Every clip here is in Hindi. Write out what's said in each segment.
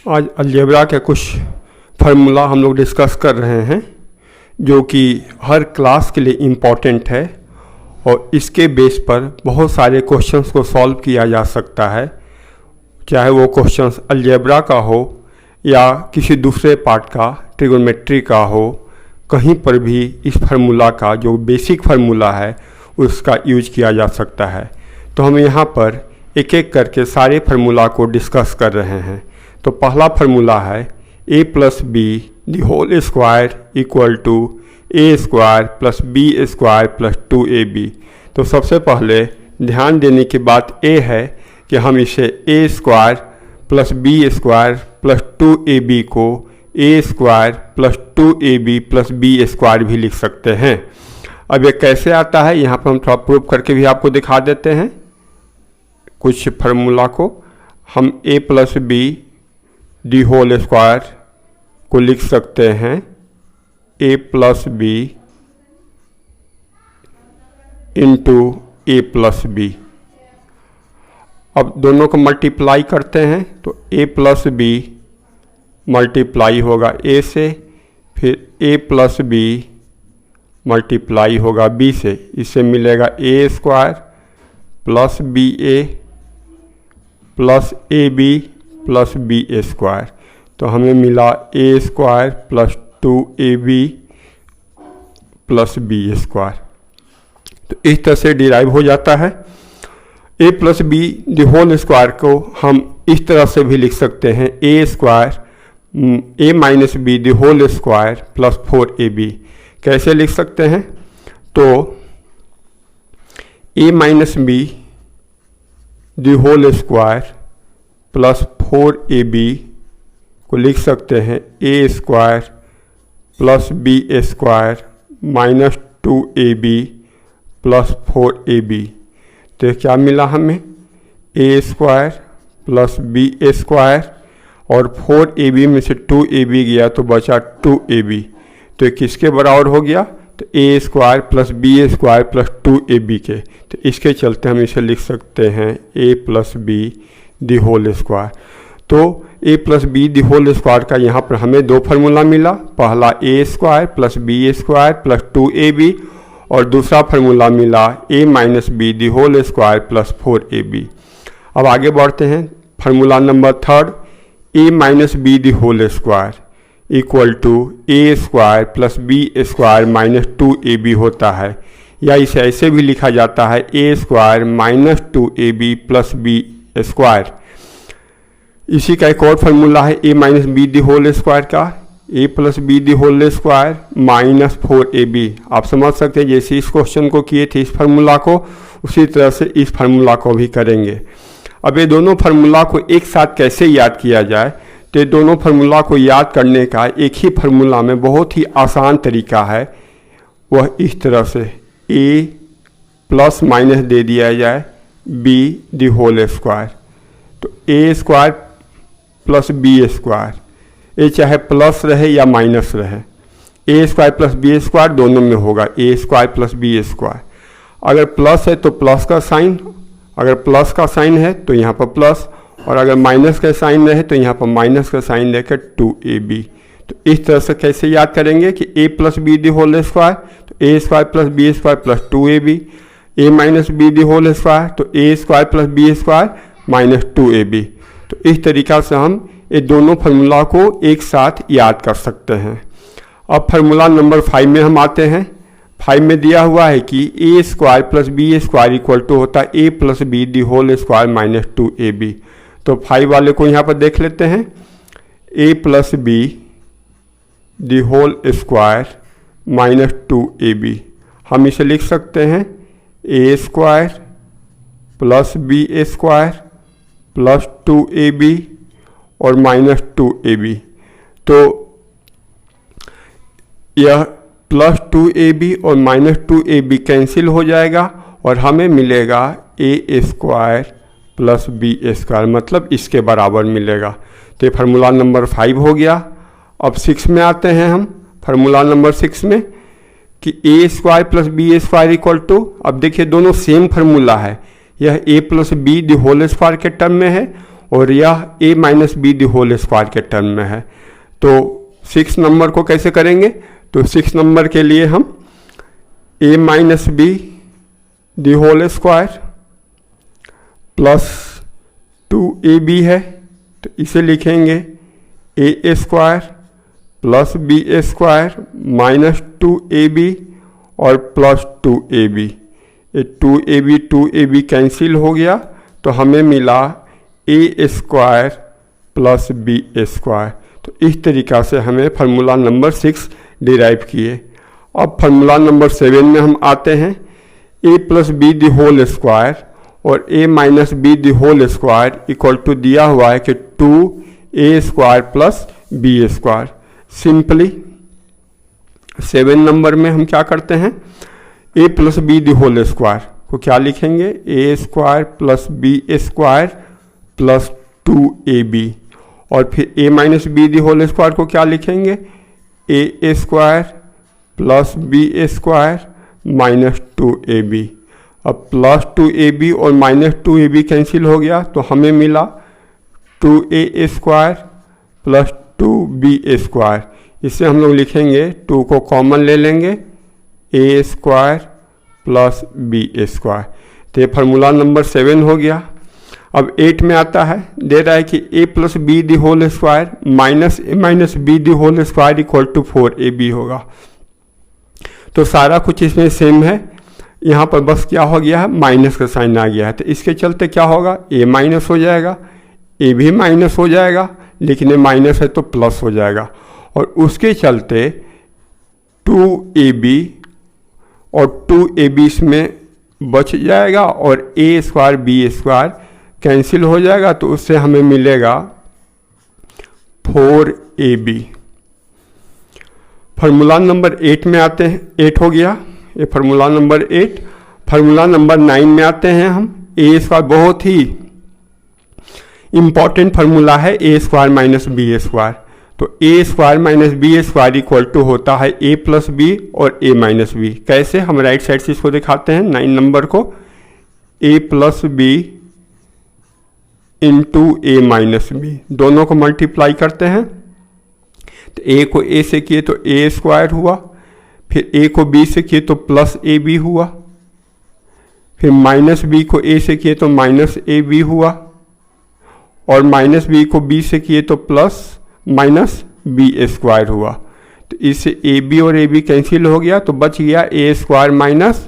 आज अलजेब्रा के कुछ फार्मूला हम लोग डिस्कस कर रहे हैं जो कि हर क्लास के लिए इम्पॉर्टेंट है और इसके बेस पर बहुत सारे क्वेश्चंस को सॉल्व किया जा सकता है, चाहे वो क्वेश्चंस अलजेब्रा का हो या किसी दूसरे पार्ट का ट्रिगोनोमेट्री का हो। कहीं पर भी इस फार्मूला का जो बेसिक फार्मूला है उसका यूज किया जा सकता है। तो हम यहाँ पर एक एक करके सारे फार्मूला को डिस्कस कर रहे हैं। तो पहला फार्मूला है a plus B the whole square equal to A square plus B square plus 2ab। तो सबसे पहले ध्यान देने की बात ये है कि हम इसे a square plus B square plus 2ab को a square plus 2ab plus B square भी लिख सकते हैं। अब ये कैसे आता है यहाँ पर हम थोड़ा प्रूव करके भी आपको दिखा देते हैं। कुछ फार्मूला को हम a plus B the whole square को लिख सकते हैं a plus B into A plus B. अब दोनों को मल्टीप्लाई करते हैं तो a प्लस बी मल्टीप्लाई होगा a से, फिर a प्लस बी मल्टीप्लाई होगा b से। इससे मिलेगा a square plus B A plus A B plus B square. तो हमें मिला a square plus 2ab plus B square. तो इस तरह से डिराइव हो जाता है। a plus B the whole square को हम इस तरह से भी लिख सकते हैं a square a minus B the whole square plus 4ab। कैसे लिख सकते हैं? तो a minus B the whole square plus 4ab को लिख सकते हैं a square plus B square minus 2ab plus 4ab। तो क्या मिला हमें? a square plus B square और 4ab में से 2ab गया तो बचा 2ab। तो किसके बराबर हो गया? तो a square plus B square plus 2ab के। तो इसके चलते हम इसे लिख सकते हैं a plus B the whole square. तो a plus B the whole square का यहाँ पर हमें दो फार्मूला मिला। पहला a square plus B square plus 2ab और दूसरा फार्मूला मिला a minus B the whole square plus 4ab। अब आगे बढ़ते हैं। Formula number third a minus B the whole square equal to a square plus B square minus 2ab होता है, या इसे ऐसे भी लिखा जाता है a square minus 2ab plus B square. इसी का एक और फार्मूला है a minus B the whole square का a plus B the whole square minus 4ab। आप समझ सकते हैं जैसे इस क्वेश्चन को किए थे इस फार्मूला को, उसी तरह से इस फार्मूला को भी करेंगे। अब ये दोनों फार्मूला को एक साथ कैसे याद किया जाए? तो ये दोनों फार्मूला को याद करने का एक ही फार्मूला में बहुत ही आसान तरीका है। वह इस तरह से a प्लस माइनस दे दिया जाए b दी होल स्क्वायर। तो a square plus B square, ये चाहे प्लस रहे या माइनस रहे, a square plus B square दोनों में होगा a square plus B square. अगर प्लस है तो प्लस का साइन, अगर प्लस का साइन है तो यहाँ पर प्लस, और अगर माइनस का साइन रहे तो यहाँ पर माइनस का साइन लेकर 2ab। तो इस तरह से कैसे याद करेंगे कि a plus B the whole square, तो a square plus B square plus 2ab, a minus B the whole square तो a square plus B square minus 2ab। तो इस तरीक़ा से हम ये दोनों फार्मूला को एक साथ याद कर सकते हैं। अब फार्मूला नंबर 5 में हम आते हैं। 5 में दिया हुआ है कि a square plus B square equal to होता है a plus B the whole square minus 2ab। तो 5 वाले को यहाँ पर देख लेते हैं। a plus B the whole square minus 2ab। हम इसे लिख सकते हैं a square plus B square plus 2ab और माइनस 2ab। तो यह प्लस 2ab और माइनस 2ab कैंसिल हो जाएगा और हमें मिलेगा a square plus B square, मतलब इसके बराबर मिलेगा। तो ये फार्मूला नंबर 5 हो गया। अब 6 में आते हैं हम। फार्मूला नंबर 6 में कि a square plus B square equal to, अब देखिए दोनों सेम फार्मूला है। यह a plus B the whole square के टर्म में है और यह a minus B the whole square के टर्म में है। तो 6 नंबर को कैसे करेंगे? तो 6 नंबर के लिए हम a minus B the whole square plus 2ab है, तो इसे लिखेंगे a square plus B square minus 2ab और प्लस 2ab। ये 2ab कैंसिल हो गया, तो हमें मिला a square plus B square. तो इस तरीक़ा से हमें फार्मूला नंबर 6 डिराइव किए। अब फार्मूला नंबर 7 में हम आते हैं। a plus B the whole square और a minus B the whole square equal to दिया हुआ है कि 2a square plus B square. Simply 7 number में हम क्या करते हैं, a plus B the whole square को क्या लिखेंगे, a square plus B square plus 2ab, और फिर a minus B the whole square को क्या लिखेंगे, a square plus B square minus 2ab। अब प्लस 2ab और माइनस 2ab कैंसिल हो गया, तो हमें मिला 2a square plus 2b square. इससे हम लोग लिखेंगे 2 को कॉमन ले लेंगे, a square plus B square. तो ये फार्मूला नंबर 7 हो गया। अब 8 में आता है, दे रहा है कि a plus B the whole square minus a minus B the whole square equal to 4ab होगा। तो सारा कुछ इसमें सेम है, यहाँ पर बस क्या हो गया है, माइनस का साइन आ गया है। तो इसके चलते क्या होगा, a माइनस हो जाएगा, a भी माइनस हो जाएगा, लेकिन ये माइनस है तो प्लस हो जाएगा, और उसके चलते 2ab और 2ab इसमें बच जाएगा और a square b square cancel हो जाएगा, तो उससे हमें मिलेगा 4ab। फार्मूला नंबर 8 में आते हैं, 8 हो गया ये फार्मूला नंबर 8। फार्मूला नंबर 9 में आते हैं हम। a स्क्वायर बहुत ही इंपॉर्टेंट फार्मूला है, a square minus b square. तो a square minus b square equal to होता है a प्लस बी और a माइनस बी। कैसे, हम राइट साइड से इसको दिखाते हैं 9 नंबर को, a plus B into a minus b, दोनों को मल्टीप्लाई करते हैं। तो a को a से किए तो a स्क्वायर हुआ, फिर a को b से किए तो प्लस ए बी हुआ, फिर माइनस b को a से किए तो माइनस ए बी हुआ, और माइनस b को b से किए तो प्लस माइनस बी स्क्वायर हुआ। तो इससे ए बी और ए बी कैंसिल हो गया, तो बच गया a square minus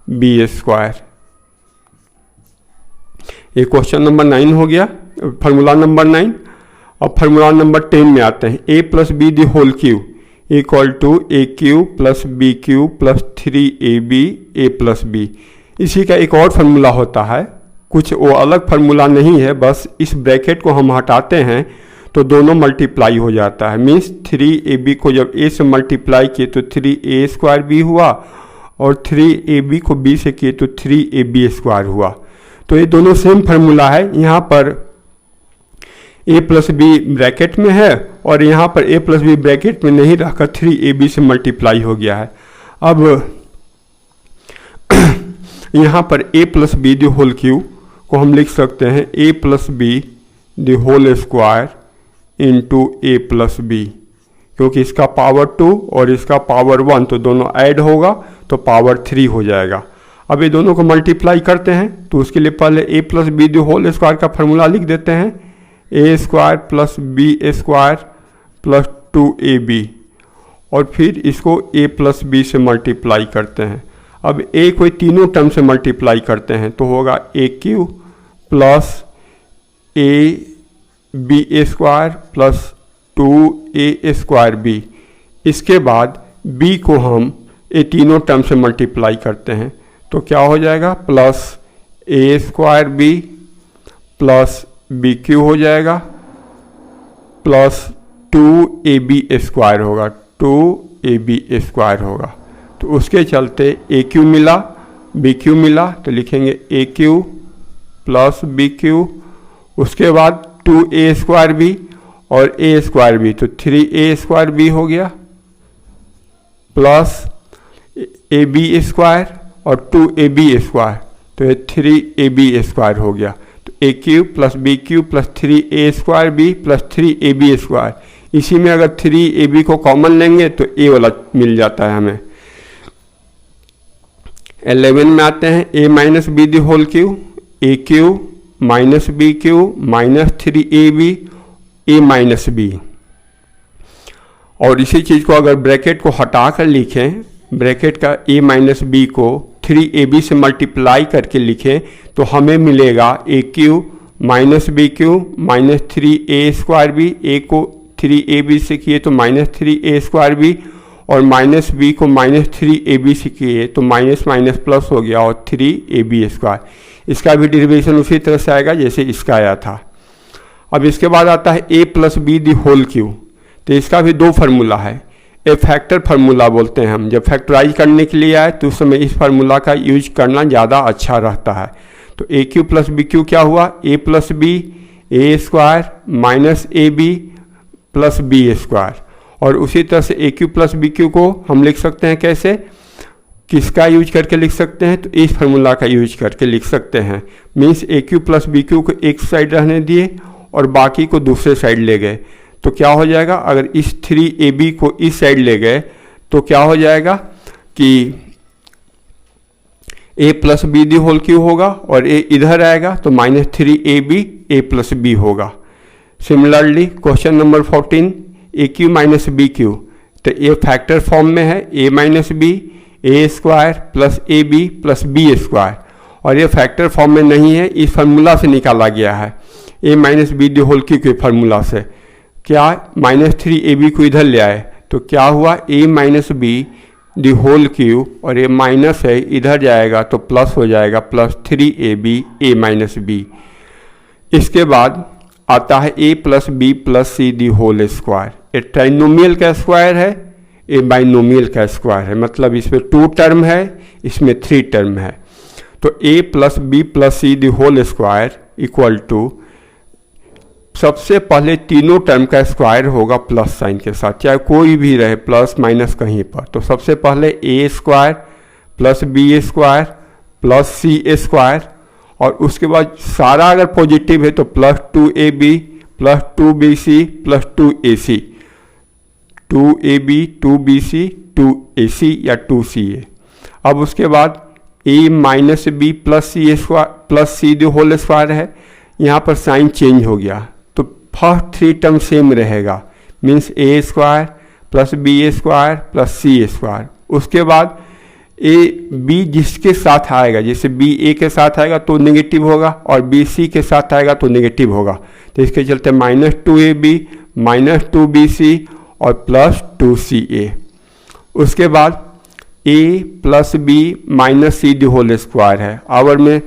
b square. ये क्वेश्चन नंबर 9 हो गया, फार्मूला नंबर 9। अब फार्मूला नंबर 10 में आते हैं। a plus B the whole cube equal to a cube plus b cube plus 3ab a plus b. इसी का एक और फार्मूला होता है, कुछ वो अलग फार्मूला नहीं है, बस इस ब्रैकेट को हम हटाते हैं तो दोनों मल्टीप्लाई हो जाता है। मीन्स 3ab को जब a से मल्टीप्लाई किए तो 3a स्क्वायर b हुआ, और 3ab को b से किए तो 3ab स्क्वायर हुआ। तो ये दोनों सेम फार्मूला है। यहाँ पर a प्लस बी ब्रैकेट में है और यहाँ पर a प्लस बी ब्रैकेट में नहीं रहकर 3ab से मल्टीप्लाई हो गया है। अब यहाँ पर a plus B the whole cube को हम लिख सकते हैं a plus B the whole square into a plus b, क्योंकि इसका पावर 2 और इसका पावर 1 तो दोनों ऐड होगा तो पावर 3 हो जाएगा। अब ये दोनों को मल्टीप्लाई करते हैं, तो उसके लिए पहले a plus B the whole square का फार्मूला लिख देते हैं, a square plus B square plus 2ab, और फिर इसको a प्लस बी से मल्टीप्लाई करते हैं। अब a को तीनों टर्म से मल्टीप्लाई करते हैं तो होगा a cube plus a b square plus 2a square b. इसके बाद b को हम ये तीनों टर्म से मल्टीप्लाई करते हैं तो क्या हो जाएगा, plus a square b plus b cube हो जाएगा प्लस 2ab स्क्वायर होगा, 2ab स्क्वायर होगा। तो उसके चलते ए क्यू मिला, बी क्यू मिला, तो लिखेंगे ए क्यू प्लस बी क्यू, उसके बाद 2a स्क्वायर बी और a स्क्वायर बी, तो 3a स्क्वायर बी हो गया प्लस ए बी स्क्वायर और 2ab स्क्वायर, तो ये 3ab स्क्वायर हो गया। तो a cube plus b cube plus 3a² b plus 3ab²। इसी में अगर 3ab को कॉमन लेंगे तो a वाला मिल जाता है हमें। 11 में आते हैं a minus B the whole cube, a cube minus b cube minus 3ab a minus b. और इसी चीज़ को अगर ब्रैकेट को हटा कर लिखें, ब्रैकेट का a माइनस बी को 3ab से मल्टीप्लाई करके लिखें तो हमें मिलेगा a cube minus b cube minus 3a² b. A को 3ab से किए तो माइनस 3a² बी और माइनस बी को माइनस 3ab से किए तो माइनस माइनस प्लस हो गया और 3ab²। इसका भी डेरिवेशन उसी तरह से आएगा जैसे इसका आया था। अब इसके बाद आता है a plus B the whole cube. तो इसका भी दो फार्मूला है, ए फैक्टर फार्मूला बोलते हैं हम। जब फैक्टराइज करने के लिए आए तो उस समय इस फार्मूला का यूज करना ज़्यादा अच्छा रहता है। तो a cube plus b cube क्या हुआ, a plus b a² minus a B plus b²। और उसी तरह से a cube plus b cube को हम लिख सकते हैं कैसे, किसका यूज करके लिख सकते हैं, तो इस फार्मूला का यूज करके लिख सकते हैं। मीन्स ए क्यू प्लस बी क्यू को एक साइड रहने दिए और बाकी को दूसरे साइड ले गए तो क्या हो जाएगा, अगर इस 3ab को इस साइड ले गए तो क्या हो जाएगा कि a plus B the whole cube होगा और a इधर आएगा तो minus 3ab a plus b होगा। Similarly question number 14 a cube minus b cube, तो ये फैक्टर फॉर्म में है a minus b a² plus A B plus b²। और ये फैक्टर फॉर्म में नहीं है, इस फार्मूला से निकाला गया है a minus B the whole cube के फार्मूला से। क्या माइनस 3ab को इधर ले आए तो क्या हुआ, a minus B the whole cube और ये माइनस है इधर जाएगा तो प्लस हो जाएगा plus 3ab a minus B. इसके बाद आता है a plus b plus c the whole square. ये ट्राइनोमियल का स्क्वायर है, ये बाइनोमियल का स्क्वायर है, मतलब इसमें 2 टर्म है, इसमें 3 टर्म है। तो a plus b plus c the whole square equal to, सबसे पहले तीनों टर्म का स्क्वायर होगा प्लस साइन के साथ, चाहे कोई भी रहे प्लस माइनस कहीं पर। तो सबसे पहले a² plus b² plus c² और उसके बाद सारा अगर पॉजिटिव है तो plus 2ab plus 2bc plus 2ac, 2ab 2bc 2ac या 2ca। अब उसके बाद a minus b plus c the whole square है, यहाँ पर साइन चेंज हो गया तो फर्स्ट 3 टर्म सेम रहेगा, means a² plus b² plus c²। उसके बाद a b जिसके साथ आएगा, जैसे b a के साथ आएगा तो नेगेटिव होगा और b c के साथ आएगा तो नेगेटिव होगा। तो इसके चलते माइनस 2ab माइनस 2bc और प्लस 2ca। उसके बाद a प्लस b minus c the whole square है, आवर में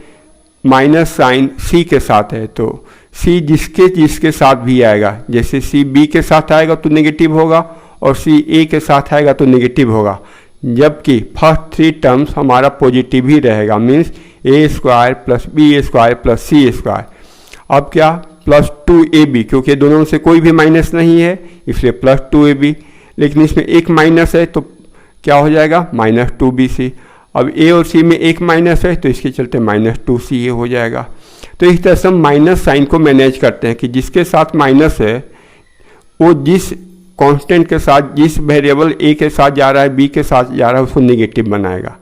माइनस साइन c के साथ है तो c जिसके साथ भी आएगा, जैसे c b के साथ आएगा तो नेगेटिव होगा और c a के साथ आएगा तो नेगेटिव होगा, जबकि फर्स्ट 3 टर्म्स हमारा पॉजिटिव ही रहेगा, means a² plus b² plus c²। अब क्या, प्लस 2ab, क्योंकि दोनों में से कोई भी माइनस नहीं है इसलिए प्लस 2ab, लेकिन इसमें एक माइनस है तो क्या हो जाएगा माइनस 2bc। अब a और c में एक माइनस है तो इसके चलते माइनस 2ca हो जाएगा। तो इस तरह से हम माइनस साइन को मैनेज करते हैं कि जिसके साथ माइनस है वो जिस कांस्टेंट के साथ, जिस वेरिएबल a के साथ जा रहा है b के साथ जा रहा है उसको नेगेटिव बनाएगा।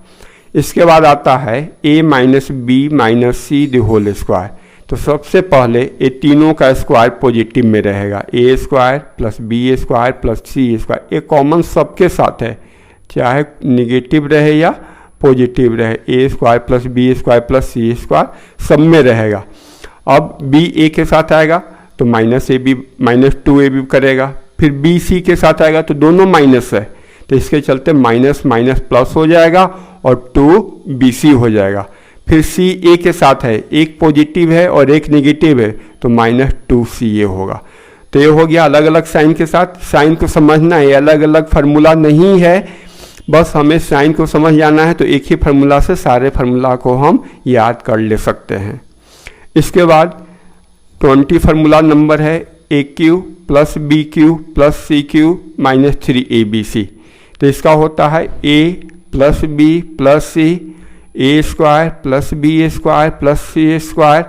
इसके बाद आता है a minus b minus c the whole square. तो सबसे पहले ये तीनों का स्क्वायर पॉजिटिव में रहेगा, a² plus b² plus c²। ये कॉमन सबके साथ है, चाहे नेगेटिव रहे या पॉजिटिव रहे, a² plus b² plus c² सब में रहेगा। अब b a के साथ आएगा तो माइनस ab माइनस 2ab करेगा, फिर b c के साथ आएगा तो दोनों माइनस है तो इसके चलते माइनस माइनस प्लस हो जाएगा और 2bc हो जाएगा। फिर c a के साथ है, एक पॉजिटिव है और एक नेगेटिव है तो माइनस 2ca होगा। तो ये हो गया अलग अलग साइन के साथ। साइन को समझना है, अलग अलग फार्मूला नहीं है, बस हमें साइन को समझ जाना है तो एक ही फार्मूला से सारे फार्मूला को हम याद कर ले सकते हैं। इसके बाद 20 फार्मूला नंबर है a cube plus b cube plus c cube minus 3abc। तो इसका होता है a plus b plus c a² plus b² plus c²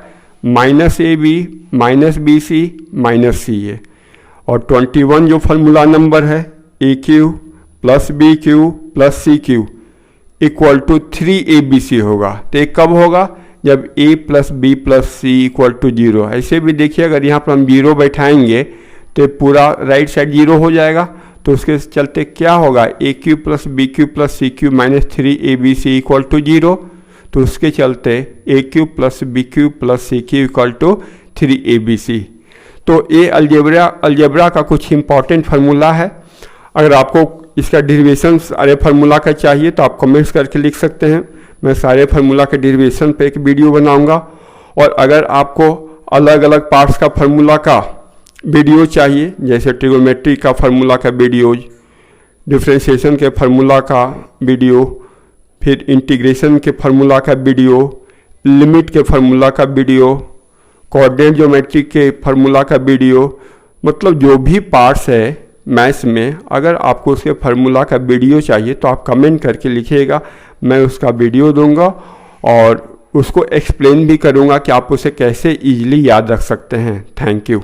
minus a b minus b c minus c a, और 21 जो फार्मूला नंबर है a cube plus b cube plus c cube equal to 3ABC होगा। तो ये कब होगा? जब a plus b plus c equal to 0। ऐसे भी देखिए अगर यहाँ पर हम 0 बैठाएंगे तो पूरा राइट साइड 0 हो जाएगा, तो उसके चलते क्या होगा? A cube plus b cube plus c cube minus 3ABC equal to 0। तो उसके चलते a cube plus b cube plus c cube equal to 3ABC। तो ये अलजेब्रा का कुछ इंपॉर्टेंट फार्मूला है। अगर आपको इसका डेरिवेशन सारे फार्मूला का चाहिए तो आप कमेंट्स करके लिख सकते हैं, मैं सारे फार्मूला के डेरिवेशन पे एक वीडियो बनाऊंगा। और अगर आपको अलग अलग पार्ट्स का फार्मूला का वीडियो चाहिए, जैसे ट्रिगोनोमेट्री का फार्मूला का वीडियो, डिफरेंशिएशन के फार्मूला का वीडियो, फिर इंटीग्रेशन के फार्मूला का वीडियो, लिमिट के फार्मूला का वीडियो, कोऑर्डिनेट ज्योमेट्री के फार्मूला का वीडियो, मतलब जो भी पार्ट्स है मैथ्स में, अगर आपको उसके फार्मूला का वीडियो चाहिए तो आप कमेंट करके लिखिएगा, मैं उसका वीडियो दूंगा और उसको एक्सप्लेन भी करूंगा कि आप उसे कैसे इजीली याद रख सकते हैं। Thank you.